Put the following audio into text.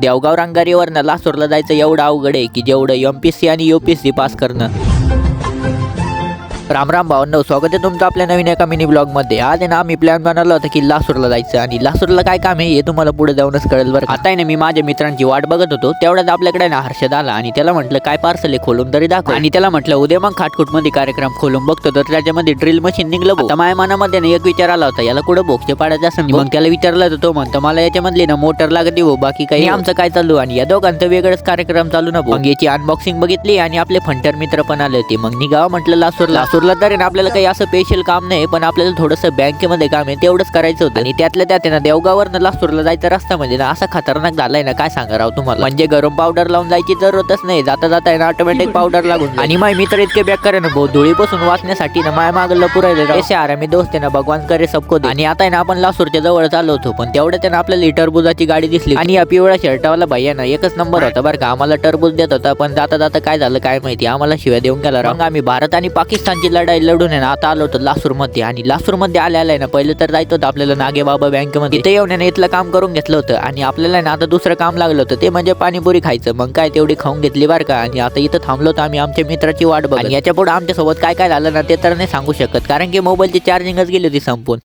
देवगाव रांगारीवरनं लासूरला जायचं एवढं अवघड आहे की जेवढं MPSC आणि UPSC पास करणं. राम राम भावांनो, स्वागत आहे तुमचं आपल्या नवीन एका मिनी ब्लॉगमध्ये. आज आहे ना आम्ही प्लॅन बनवला होता की लासूरला जायचं आणि लासूरला काय काम आहे हे तुम्हाला पुढे जाऊनच कळेल बरं. आता आहे ना मी माझ्या मित्रांची वाट बघत होतो, तेवढ्यात आपल्याकडे ना हर्षद आला आणि त्याला म्हटलं काय पार्सल आहे खोलून तरी दाखव. आणि त्याला म्हटलं उद्या मग खाटखुटमध्ये कार्यक्रम खोलून बघतो, तर त्याच्यामध्ये ड्रिल मशीन निघलं. आता माझ्या मनामध्ये ना एक विचार आला होता, याला कुठं बोक्स पाडायचं असं. मग त्याला विचारलं तर तो म्हणतो मला याच्यामधली ना मोटर लागते हो, बाकी काही आमचं काय चालू. आणि या दोघांचं वेगळंच कार्यक्रम चालू ना. मग याची अनबॉक्सिंग बघितली आणि आपले फंटर मित्र पण आले होते. मग निघावं म्हटलं लासूरला तर ना आपल्याला असं स्पेशल काम नाही, पण आपल्याला थोडंसं बँकेमध्ये काम आहे तेवढंच करायचं होतं. आणि त्यातल्या त्यात ना देवगाववरनं लासूरला जायचा रस्ता म्हणजे ना असा खतरनाक झालाय ना, काय सांगा राव तुम्हाला. म्हणजे गरम पावडर लावून जायची जरूरतच नाही, जाता जाता ना ऑटोमॅटिक पावडर लागून. आणि माझे मित्र इतके बेकार आहे ना भाऊ, धुळीपासून वाचण्यासाठी ना माया मागलं पुरायला ऐसे आरामी दोस्त आहे ना, भगवान करे सबको दे. आणि आता आहे ना आपण लासूरच्या जवळ चाललो होतो, पण तेवढ्या त्यानं आपल्याला टरबुजाची गाडी दिसली आणि या पिवळ्या शर्टावाला भैया ना एकच नंबर होता बरं का, आम्हाला टरबूज देत होता. पण जाता जाता काय झालं काय माहिती, आम्हाला शिव्या देऊन गेला. मग आम्ही भारत आणि पाकिस्तानची लढाई लढून आहे ना आता आलो होतो लासूरमध्ये. आणि लासूरमध्ये आलेला आहे ना पहिलं तर जायचं होतं आपल्याला नागेबाबा बँकेमध्ये. इथे येऊन ना इथलं काम करून घेतलं होतं आणि आपल्याला ना आता दुसरं काम लागलं होतं, ते म्हणजे पाणीपुरी खायचं. मग काय तेवढी खाऊन घेतली बरं का. आणि आता इथं थांबलो होतो आम्ही आमच्या मित्राची वाट बघत. आणि याच्या पुढे आमच्या सोबत काय काय झालं ना ते तर नाही सांगू शकत, कारण की मोबाईलची चार्जिंगच गेली होती संपून.